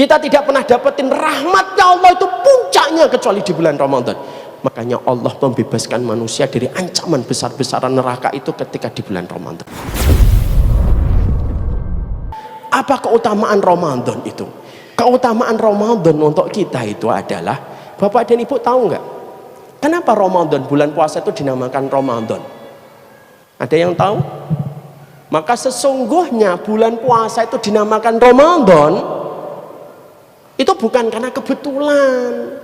Kita tidak pernah dapetin rahmatnya Allah itu puncaknya kecuali di bulan Ramadan. Makanya Allah membebaskan manusia dari ancaman besar-besaran neraka itu ketika di bulan Ramadan. Apa keutamaan Ramadan itu? Keutamaan Ramadan untuk kita itu adalah, Bapak dan Ibu tahu nggak? Kenapa Ramadan, bulan puasa itu dinamakan Ramadan? Ada yang tahu? Maka sesungguhnya bulan puasa itu dinamakan Ramadan itu bukan karena kebetulan.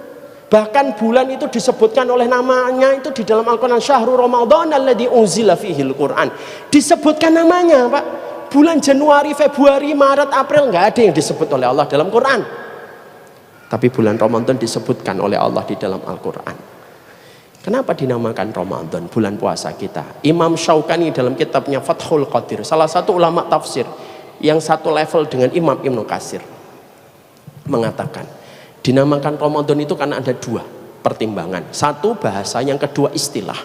Bahkan bulan itu disebutkan oleh namanya itu di dalam Al-Quran, Syahrul Ramadan alladzi unzila fihil Quran. Disebutkan namanya, Pak. Bulan Januari, Februari, Maret, April nggak ada yang disebut oleh Allah dalam Quran. Tapi bulan Ramadan disebutkan oleh Allah di dalam Al-Quran. Kenapa dinamakan Ramadan, bulan puasa kita? Imam Syaukani dalam kitabnya Fathul Qadir, salah satu ulama tafsir yang satu level dengan Imam Ibnu Katsir, mengatakan dinamakan Ramadan itu karena ada dua pertimbangan. Satu bahasa, yang kedua istilah.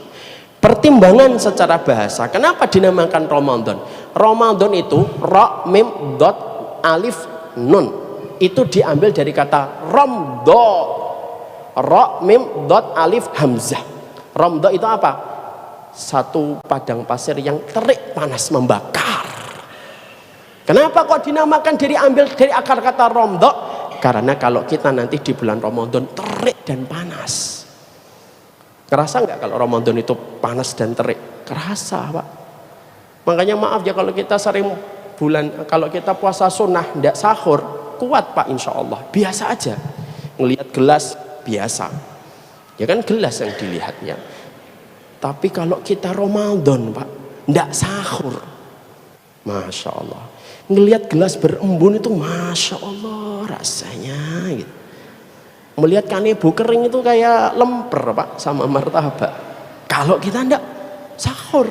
Pertimbangan secara bahasa, kenapa dinamakan Ramadan? Ramadan itu ra mim dot alif nun. Itu diambil dari kata ramdo. Ra mim dot alif hamzah. Ramdo itu apa? Satu padang pasir yang terik, panas, membakar. Kenapa kok dinamakan diambil dari akar kata ramdo? Karena kalau kita nanti di bulan Ramadan terik dan panas. Kerasa nggak kalau Ramadan itu panas dan terik? Kerasa, Pak. Makanya maaf ya kalau kita sering kalau kita puasa sunnah tidak sahur, kuat Pak, insya Allah. Biasa aja. Ngelihat gelas biasa. Ya kan gelas yang dilihatnya. Tapi kalau kita Ramadan, Pak, tidak sahur. Masya Allah. Ngelihat gelas berembun itu Masya Allah rasanya gitu. Melihat kanebo kering itu kayak lemper, Pak, sama martabak. Kalau kita enggak sahur.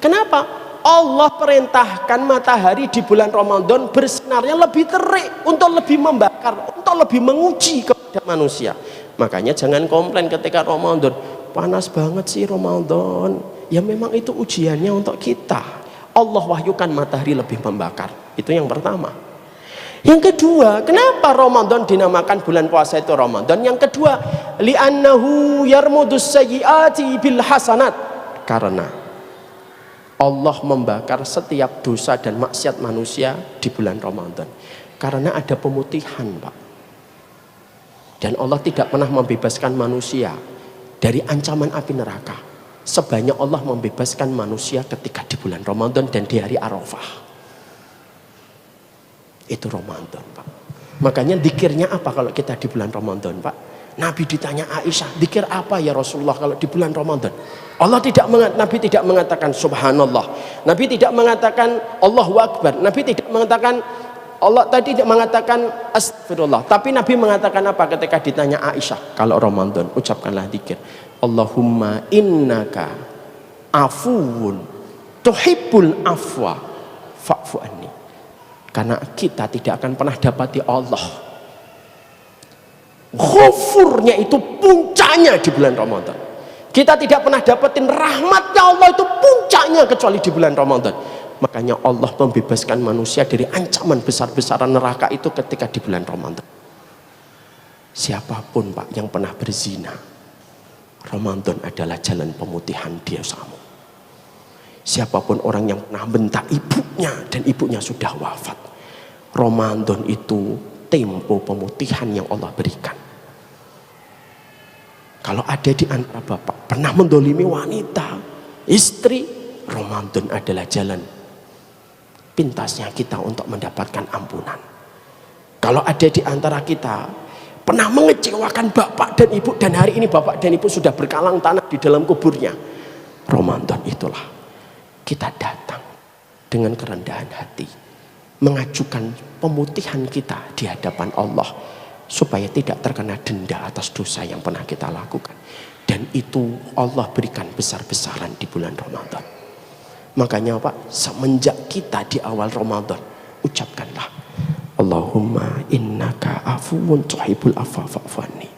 Kenapa? Allah perintahkan matahari di bulan Ramadan bersinarnya lebih terik, untuk lebih membakar, untuk lebih menguji kepada manusia. Makanya jangan komplain ketika Ramadan, panas banget sih Ramadan. Ya memang itu ujiannya untuk kita. Allah wahyukan matahari lebih membakar. Itu yang pertama. Yang kedua, kenapa Ramadan dinamakan bulan puasa itu Ramadan? Yang kedua, li'annahu yarmudus sayyiati bil hasanat. Karena Allah membakar setiap dosa dan maksiat manusia di bulan Ramadan. Karena ada pemutihan, Pak. Dan Allah tidak pernah membebaskan manusia dari ancaman api neraka sebanyak Allah membebaskan manusia ketika di bulan Ramadan dan di hari Arafah. Itu Ramadan, Pak. Makanya zikirnya apa kalau kita di bulan Ramadan, Pak? Nabi ditanya Aisyah, zikir apa ya Rasulullah kalau di bulan Ramadan? Nabi tidak mengatakan subhanallah. Nabi tidak mengatakan Allahu Akbar. Nabi tidak mengatakan tidak mengatakan astagfirullah. Tapi Nabi mengatakan apa ketika ditanya Aisyah? Kalau Ramadan, ucapkanlah zikir. Allahumma innaka afuwun tuhibbul afwa fa'fu anni. Karena kita tidak akan pernah dapati Allah ghafurnya itu puncaknya di bulan Ramadan. Kita tidak pernah dapetin rahmatnya Allah itu puncaknya kecuali di bulan Ramadan. Makanya Allah membebaskan manusia dari ancaman besar-besaran neraka itu ketika di bulan Ramadan. Siapapun, Pak, yang pernah berzina, Ramadan adalah jalan pemutihan dosamu. Siapapun orang yang pernah bentak ibunya dan ibunya sudah wafat, Ramadan itu tempo pemutihan yang Allah berikan. Kalau ada di antara Bapak pernah mendolimi wanita, istri, Ramadan adalah jalan pintasnya kita untuk mendapatkan ampunan. Kalau ada di antara kita pernah mengecewakan bapak dan ibu, dan hari ini bapak dan ibu sudah berkalang tanah di dalam kuburnya, Ramadan itulah kita datang dengan kerendahan hati, mengajukan pemutihan kita di hadapan Allah supaya tidak terkena denda atas dosa yang pernah kita lakukan. Dan itu Allah berikan besar-besaran di bulan Ramadan. Makanya Pak, semenjak kita di awal Ramadan, ucapkanlah Allahumma innaka afuwun tuhibbul afwa fa'fu anni.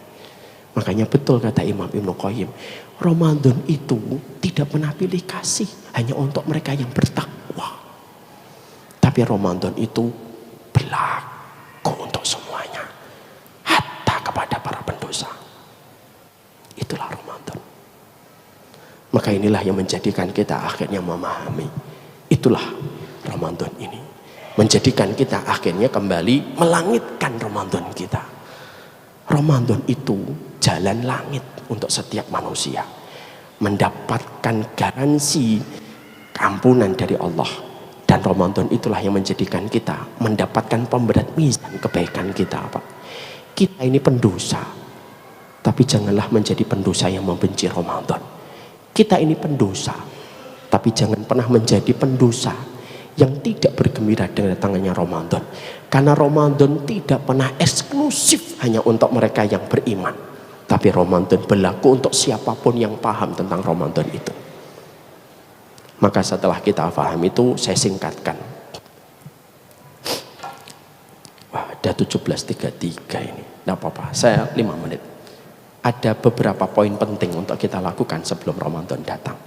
Makanya betul kata Imam Ibnu Qayyim, Ramadan itu tidak pernah pilih kasih hanya untuk mereka yang bertakwa. Tapi Ramadan itu berlaku untuk semuanya. dosa. Itulah Ramadan. Maka inilah yang menjadikan kita akhirnya memahami. Itulah Ramadan ini. Menjadikan kita akhirnya kembali melangitkan Ramadan kita. Ramadan itu jalan langit untuk setiap manusia. Mendapatkan garansi ampunan dari Allah. Dan Ramadan itulah yang menjadikan kita mendapatkan pemberat mizan kebaikan kita, Pak. Kita ini pendosa, tapi janganlah menjadi pendosa yang membenci Ramadan. Kita ini pendosa, tapi jangan pernah menjadi pendosa yang tidak bergembira dengan datangnya Ramadan. Karena Ramadan tidak pernah eksklusif hanya untuk mereka yang beriman, tapi Ramadan berlaku untuk siapapun yang paham tentang Ramadan itu. Maka setelah kita paham itu, saya singkatkan. Wah, ada 17.33 ini. Tidak apa-apa, saya 5 menit. Ada beberapa poin penting untuk kita lakukan sebelum Ramadan datang.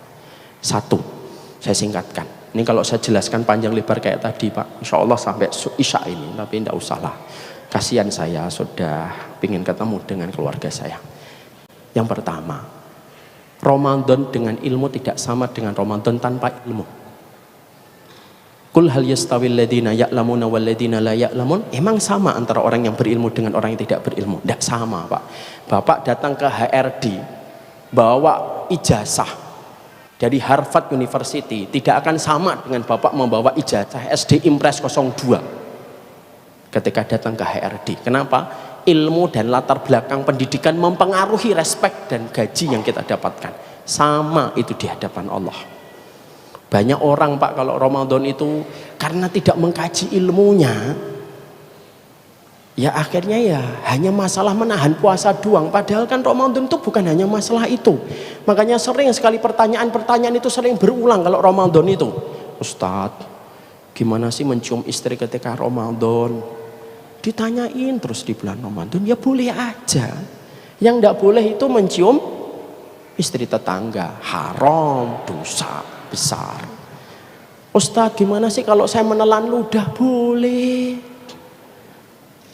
1, saya singkatkan. Ini kalau saya jelaskan panjang lebar kayak tadi, Pak, insya Allah sampai Isya ini. Tapi tidak usahlah. Kasihan saya sudah ingin ketemu dengan keluarga saya. Yang pertama, Ramadan dengan ilmu tidak sama dengan Ramadan tanpa ilmu. Qul hal yastawil ladina ya'lamuna wal ladina la ya'lamun. Emang sama antara orang yang berilmu dengan orang yang tidak berilmu? Tidak sama, Pak. Bapak datang ke HRD bawa ijazah dari Harvard University, tidak akan sama dengan Bapak membawa ijazah SD Impres 02 ketika datang ke HRD. Kenapa? Ilmu dan latar belakang pendidikan mempengaruhi respek dan gaji yang kita dapatkan. Sama itu di hadapan Allah. Banyak orang, Pak, kalau Ramadan itu karena tidak mengkaji ilmunya, ya akhirnya ya hanya masalah menahan puasa doang. Padahal kan Ramadan itu bukan hanya masalah itu. Makanya sering sekali pertanyaan-pertanyaan itu sering berulang kalau Ramadan itu. Ustadz, gimana sih mencium istri ketika Ramadan? Ditanyain terus di bulan Ramadan, ya boleh aja. Yang tidak boleh itu mencium istri tetangga, haram, dosa besar. Ustadz, gimana sih kalau saya menelan ludah? Boleh,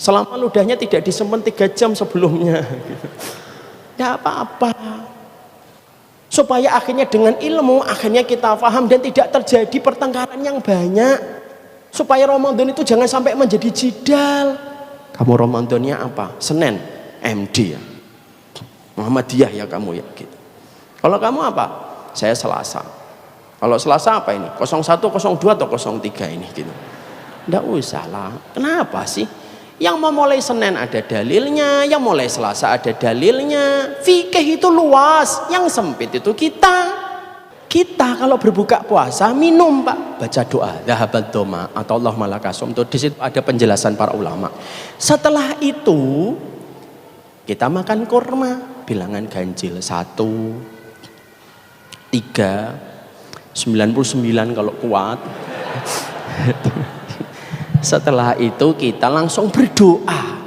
selama ludahnya tidak disimpan 3 jam sebelumnya. Tidak apa-apa. Supaya akhirnya dengan ilmu akhirnya kita paham dan tidak terjadi pertengkaran yang banyak. Supaya Ramadan itu jangan sampai menjadi jidal. Kamu Ramadannya apa? Senin, MD ya, Muhammadiyah ya kamu ya gitu. Kalau kamu apa? Saya Selasa. Kalau Selasa apa ini? 01, 02 atau 03 ini gitu. Nggak usah lah. Kenapa sih? Yang mau mulai Senin ada dalilnya, yang mulai Selasa ada dalilnya. Fikih itu luas, yang sempit itu kita. Kita kalau berbuka puasa minum, Pak, baca doa dhahabat doma atau Allahumma lakasum. Di situ ada penjelasan para ulama. Setelah itu kita makan kurma, bilangan ganjil 1, 3, 99 kalau kuat. Setelah itu kita langsung berdoa.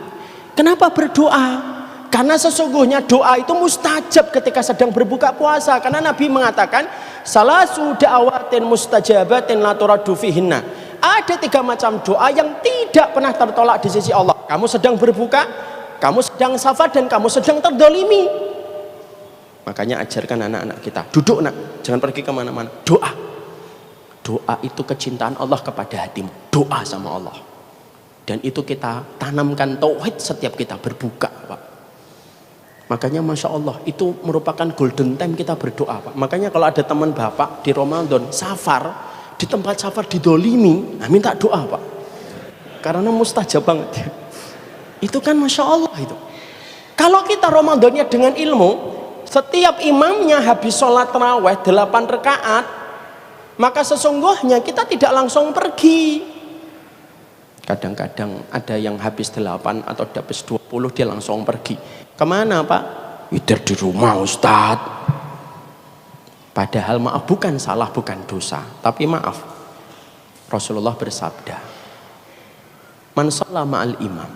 Kenapa berdoa? Karena sesungguhnya doa itu mustajab ketika sedang berbuka puasa. Karena Nabi mengatakan, salasu da'awatin mustajabatin la turaddu fihinna. Ada 3 macam doa yang tidak pernah tertolak di sisi Allah. Kamu sedang berbuka, kamu sedang safar, dan kamu sedang terdolimi. Makanya ajarkan anak-anak kita, duduk nak, jangan pergi kemana-mana. Doa. Doa itu kecintaan Allah kepada hatimu. Doa sama Allah. Dan itu kita tanamkan tauhid setiap kita berbuka, Pak. Makanya Masya Allah itu merupakan golden time kita berdoa, Pak. Makanya kalau ada teman Bapak di Ramadan safar, di tempat safar didolimi, nah minta doa, Pak. Karena mustajab banget. Itu kan Masya Allah itu. Kalau kita Ramadannya dengan ilmu, setiap imamnya habis sholat tarawih 8 rakaat, maka sesungguhnya kita tidak langsung pergi. Kadang-kadang ada yang habis 8 atau habis 20 dia langsung pergi. Kemana, Pak? Tidur di rumah, Ustadz. Padahal maaf, bukan salah, bukan dosa, tapi maaf, Rasulullah bersabda, man shalla ma'al imam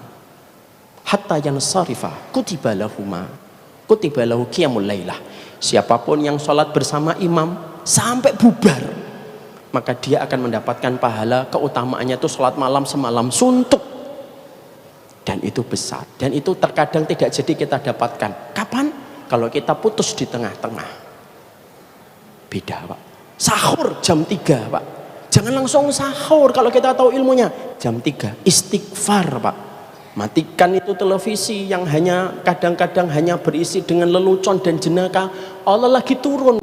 hatta yansarifa kutiba lahu qiyamul lailah. Siapapun yang sholat bersama imam sampai bubar, maka dia akan mendapatkan pahala keutamaannya itu sholat malam semalam suntuk. Dan itu besar, dan itu terkadang tidak jadi kita dapatkan. Kapan? Kalau kita putus di tengah-tengah. Beda Pak. Sahur jam 3 Pak. Jangan langsung sahur kalau kita tahu ilmunya. Jam 3 istighfar Pak. Matikan itu televisi yang hanya kadang-kadang hanya berisi dengan lelucon dan jenaka. Allah lagi turun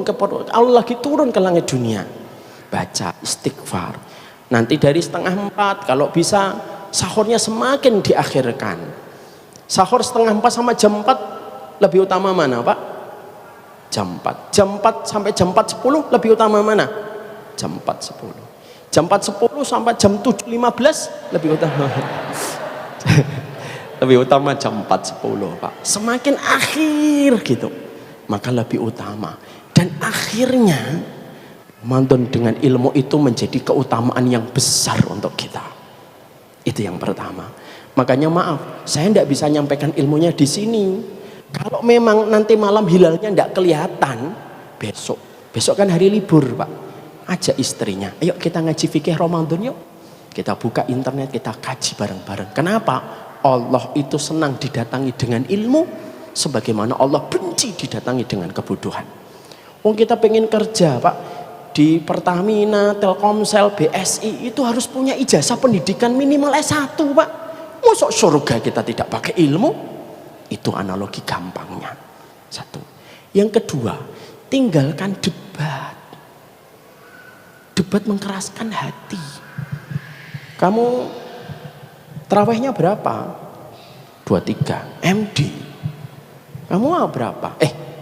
ke langit dunia. Baca istighfar. Nanti dari 3:30 kalau bisa sahurnya semakin diakhirkan. Sahur 3:30 sama jam 4 lebih utama mana Pak? Jam 4. Jam 4 sampai jam 4:10 lebih utama mana? Jam 4:10. Jam 4:10 sampai jam 7:15 lebih utama. Lebih utama jam 4:10 Pak. Semakin akhir gitu, maka lebih utama. Dan akhirnya Ramadan dengan ilmu itu menjadi keutamaan yang besar untuk kita. Itu yang pertama. Makanya maaf, saya tidak bisa nyampaikan ilmunya di sini. Kalau memang nanti malam hilalnya tidak kelihatan, besok kan hari libur Pak, ajak istrinya, ayo kita ngaji fikih Ramadan yuk. Kita buka internet, kita kaji bareng-bareng. Kenapa? Allah itu senang didatangi dengan ilmu, sebagaimana Allah benci didatangi dengan kebodohan. Kita pengen kerja Pak, di Pertamina, Telkomsel, BSI itu harus punya ijazah pendidikan minimal S1 Pak. Masuk surga kita tidak pakai ilmu? Itu analogi gampangnya. Satu. Yang kedua, tinggalkan debat. Debat mengeraskan hati. Kamu tarawihnya berapa? 23. MD. Kamu berapa?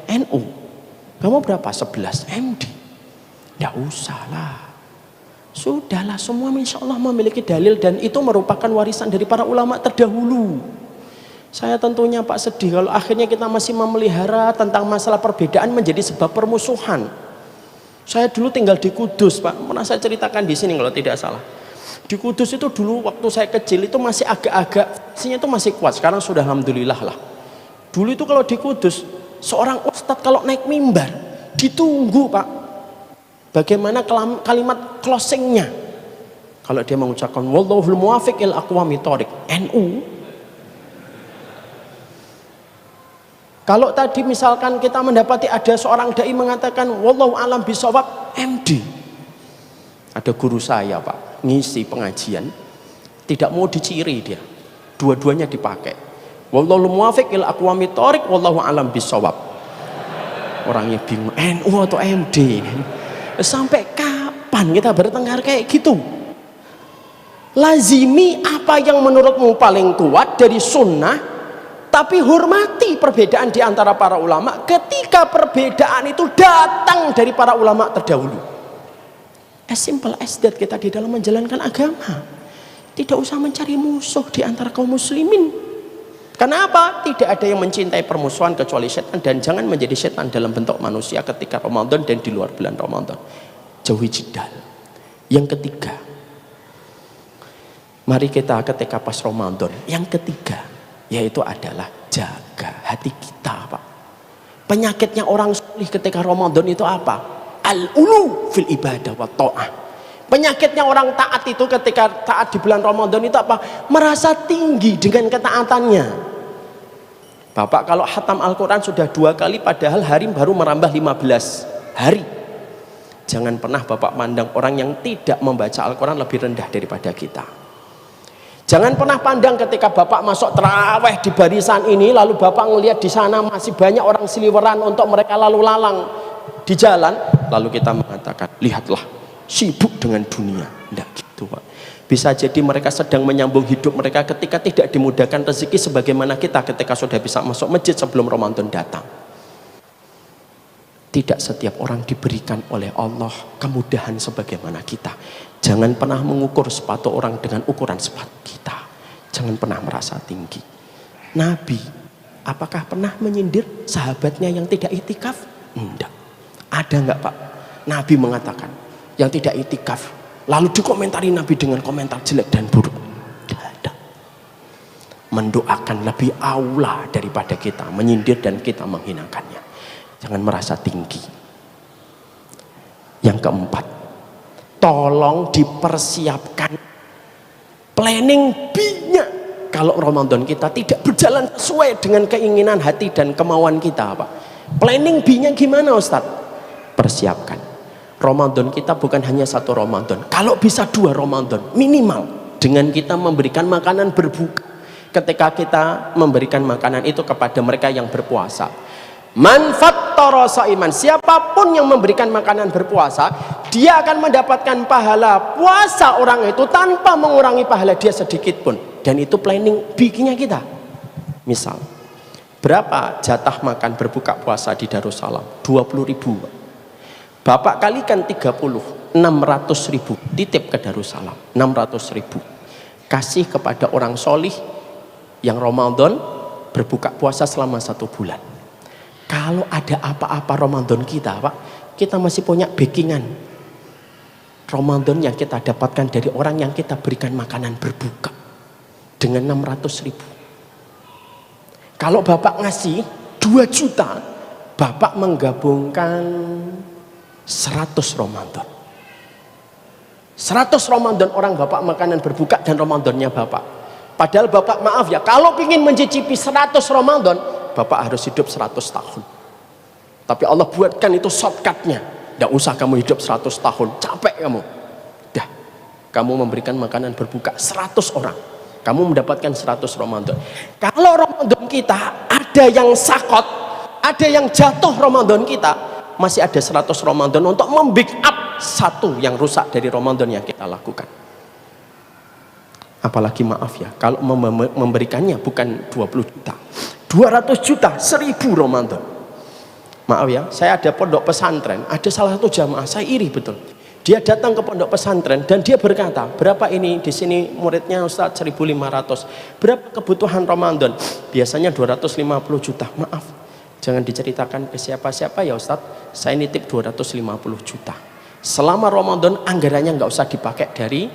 NU. Kamu berapa? 11. MD. Tidak usah lah. Sudahlah, semua insya Allah memiliki dalil dan itu merupakan warisan dari para ulama terdahulu. Saya tentunya Pak sedih kalau akhirnya kita masih memelihara tentang masalah perbedaan menjadi sebab permusuhan. Saya dulu tinggal di Kudus Pak, pernah saya ceritakan di sini kalau tidak salah. Di Kudus itu dulu waktu saya kecil itu masih agak-agak, isinya itu masih kuat. Sekarang sudah alhamdulillah lah. Dulu itu kalau di Kudus, seorang ustadz kalau naik mimbar ditunggu Pak. Bagaimana kalimat closingnya? Kalau dia mengucapkan wallahul muwafiq il aqwamit thoriq, NU. Kalau tadi misalkan kita mendapati ada seorang dai mengatakan wallahu alam bisawab, MD. Ada guru saya Pak, ngisi pengajian, tidak mau diciri dia. Dua-duanya dipakai. Wallahul muwafiq il aqwamit thoriq, wallahu alam bisawab. Orangnya bingung, NU atau MD? Sampai kapan kita bertengkar kayak gitu? Lazimi apa yang menurutmu paling kuat dari sunnah, tapi hormati perbedaan di antara para ulama ketika perbedaan itu datang dari para ulama terdahulu. As simple as that kita di dalam menjalankan agama. Tidak usah mencari musuh di antara kaum muslimin. Kenapa? Tidak ada yang mencintai permusuhan kecuali setan, dan jangan menjadi setan dalam bentuk manusia ketika Ramadan dan di luar bulan Ramadan. Jauhi jidal. Yang ketiga, mari kita ketika pas Ramadan, yang ketiga yaitu adalah jaga hati kita Pak. Penyakitnya orang solih ketika Ramadan itu apa? Al-ulu fil ibadah wa ta'ah. Penyakitnya orang taat itu ketika taat di bulan Ramadan itu apa? Merasa tinggi dengan ketaatannya. Bapak kalau khatam Al-Quran sudah 2 kali padahal hari baru merambah 15 hari. Jangan pernah Bapak pandang orang yang tidak membaca Al-Quran lebih rendah daripada kita. Jangan pernah pandang ketika Bapak masuk terawih di barisan ini, lalu Bapak ngelihat di sana masih banyak orang siliweran untuk mereka lalu lalang di jalan, lalu kita mengatakan, lihatlah sibuk dengan dunia. Tidak gitu Pak. Bisa jadi mereka sedang menyambung hidup mereka ketika tidak dimudahkan rezeki sebagaimana kita ketika sudah bisa masuk masjid sebelum Ramadan datang. Tidak setiap orang diberikan oleh Allah kemudahan sebagaimana kita. Jangan pernah mengukur sepatu orang dengan ukuran sepatu kita. Jangan pernah merasa tinggi. Nabi, apakah pernah menyindir sahabatnya yang tidak itikaf? Tidak. Ada enggak Pak? Nabi mengatakan yang tidak itikaf, lalu dikomentari Nabi dengan komentar jelek dan buruk? Tidak ada. Mendoakan lebih aula daripada kita menyindir dan kita menghinakannya. Jangan merasa tinggi. Yang keempat, tolong dipersiapkan planning B-nya kalau Ramadan kita tidak berjalan sesuai dengan keinginan hati dan kemauan kita, Pak? Planning B-nya gimana, Ustadz? Persiapkan. Ramadan kita bukan hanya satu Ramadan. Kalau bisa 2 Ramadan minimal, dengan kita memberikan makanan berbuka. Ketika kita memberikan makanan itu kepada mereka yang berpuasa. Man fattara shaiman, siapapun yang memberikan makanan berpuasa, dia akan mendapatkan pahala puasa orang itu tanpa mengurangi pahala dia sedikit pun. Dan itu planning bikinnya kita. Misal, berapa jatah makan berbuka puasa di Darussalam? 20.000. Bapak kalikan 30, 600.000. Titip ke Darussalam, 600.000. Kasih kepada orang solih yang Ramadan berbuka puasa selama 1 bulan. Kalau ada apa-apa Ramadan kita, Pak, kita masih punya backingan Ramadan yang kita dapatkan dari orang yang kita berikan makanan berbuka dengan 600.000. Kalau Bapak ngasih 2 juta, Bapak menggabungkan 100 Ramadan. 100 Ramadan orang Bapak makanan berbuka dan Ramadannya Bapak. Padahal Bapak maaf ya, kalau ingin mencicipi 100 Ramadan, Bapak harus hidup 100 tahun. Tapi Allah buatkan itu shortcutnya. Tidak usah kamu hidup 100 tahun, capek kamu. Dah, kamu memberikan makanan berbuka 100 orang, kamu mendapatkan 100 Ramadan. Kalau Ramadan kita ada yang sakot, ada yang jatuh Ramadan kita, masih ada 100 Ramadan untuk membackup satu yang rusak dari Ramadan yang kita lakukan. Apalagi maaf ya, kalau memberikannya bukan 20 juta, 200 juta, 1000 Ramadan. Maaf ya, saya ada pondok pesantren, ada salah satu jamaah, saya iri betul. Dia datang ke pondok pesantren dan dia berkata, berapa ini di sini muridnya Ustadz? 1.500. Berapa kebutuhan Ramadan? Biasanya 250 juta. Maaf, jangan diceritakan ke siapa-siapa ya Ustadz, saya nitip 250 juta. Selama Ramadan anggarannya nggak usah dipakai dari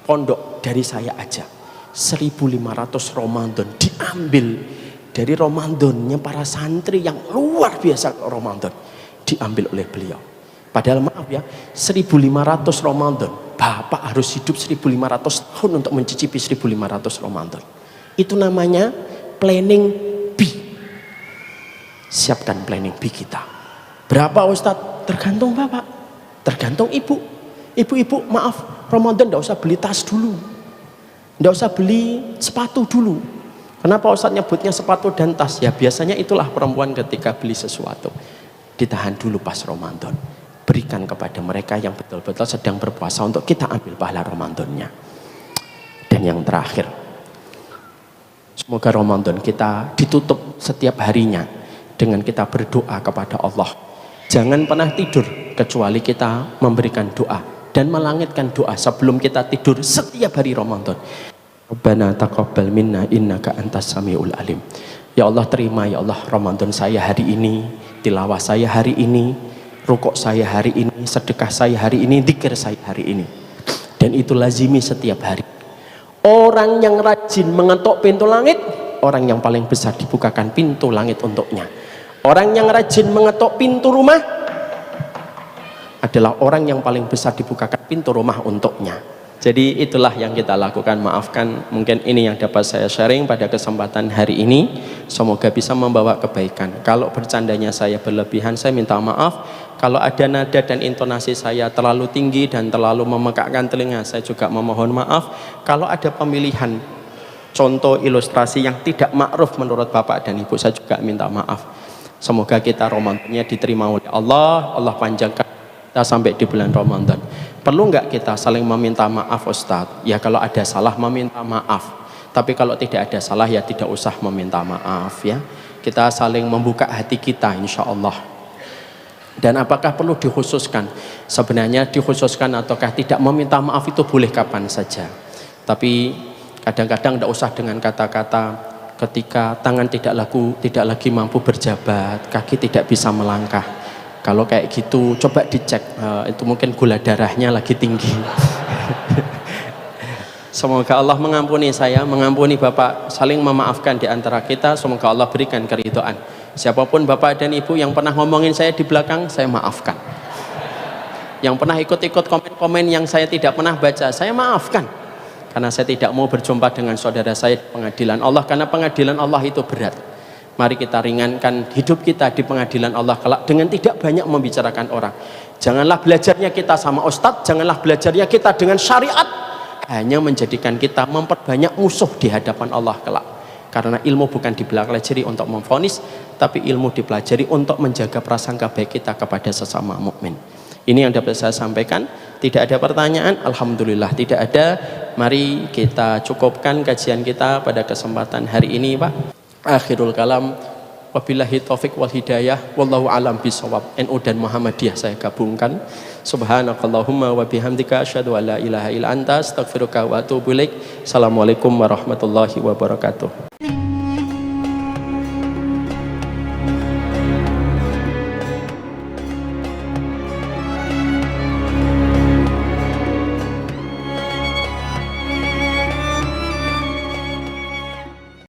pondok, dari saya aja. 1.500 Ramadan diambil dari Ramadannya para santri yang luar biasa. Ramadan diambil oleh beliau. Padahal maaf ya, 1.500 Ramadan, Bapak harus hidup 1.500 tahun untuk mencicipi 1.500 Ramadan. Itu namanya planning B. Siapkan planning B kita. Berapa Ustadz? Tergantung Bapak, tergantung Ibu. Ibu-ibu maaf, Ramadan tidak usah beli tas dulu, tidak usah beli sepatu dulu. Kenapa Ustadz nyebutnya sepatu dan tas? Ya biasanya itulah perempuan ketika beli sesuatu, ditahan dulu pas Ramadan, berikan kepada mereka yang betul-betul sedang berpuasa untuk kita ambil pahala Ramadannya. Dan yang terakhir, semoga Ramadan kita ditutup setiap harinya dengan kita berdoa kepada Allah. Jangan pernah tidur kecuali kita memberikan doa dan melangitkan doa sebelum kita tidur setiap hari Ramadan. Rabbana taqabbal minna innaka antas samiul alim. Ya Allah, terima ya Allah Ramadan saya hari ini, tilawah saya hari ini, rukuk saya hari ini, sedekah saya hari ini, zikir saya hari ini. Dan itu lazimi setiap hari. Orang yang rajin mengetuk pintu langit, orang yang paling besar dibukakan pintu langit untuknya. Orang yang rajin mengetuk pintu rumah adalah orang yang paling besar dibukakan pintu rumah untuknya. Jadi itulah yang kita lakukan. Maafkan, mungkin ini yang dapat saya sharing pada kesempatan hari ini. Semoga bisa membawa kebaikan. Kalau bercandanya saya berlebihan, saya minta maaf. Kalau ada nada dan intonasi saya terlalu tinggi dan terlalu memekakkan telinga, saya juga memohon maaf. Kalau ada pemilihan contoh ilustrasi yang tidak ma'ruf menurut Bapak dan Ibu, saya juga minta maaf. Semoga kita Ramadannya diterima oleh Allah. Allah panjangkan kita sampai di bulan Ramadan. Perlu nggak kita saling meminta maaf Ustadz? Ya kalau ada salah meminta maaf. Tapi kalau tidak ada salah ya tidak usah meminta maaf ya. Kita saling membuka hati kita insya Allah. Dan apakah perlu dikhususkan? Sebenarnya dikhususkan ataukah tidak, meminta maaf itu boleh kapan saja. Tapi kadang-kadang tidak usah dengan kata-kata ketika tangan tidak lagi mampu berjabat, kaki tidak bisa melangkah. Kalau kayak gitu coba dicek, itu mungkin gula darahnya lagi tinggi. Semoga Allah mengampuni saya, mengampuni Bapak, saling memaafkan di antara kita. Semoga Allah berikan keridhaan. Siapapun Bapak dan Ibu yang pernah ngomongin saya di belakang, saya maafkan. Yang pernah ikut-ikut komen-komen yang saya tidak pernah baca, saya maafkan. Karena saya tidak mau berjumpa dengan saudara saya di pengadilan Allah, karena pengadilan Allah itu berat. Mari kita ringankan hidup kita di pengadilan Allah kelak dengan tidak banyak membicarakan orang. Janganlah belajarnya kita sama ustadz, janganlah belajarnya kita dengan syariat, hanya menjadikan kita memperbanyak musuh di hadapan Allah kelak. Karena ilmu bukan dipelajari untuk memvonis, tapi ilmu dipelajari untuk menjaga prasangka baik kita kepada sesama mukmin. Ini yang dapat saya sampaikan. Tidak ada pertanyaan, alhamdulillah tidak ada. Mari kita cukupkan kajian kita pada kesempatan hari ini, Pak. Akhirul kalam, wabillahi taufik wal hidayah, wallahu alam bisawab. NU dan Muhammadiyah saya gabungkan. Subhanakallahumma wa bihamdika asyhadu an la ilaha illa anta astaghfiruka wa atubu ilaik. Assalamualaikum warahmatullahi wabarakatuh.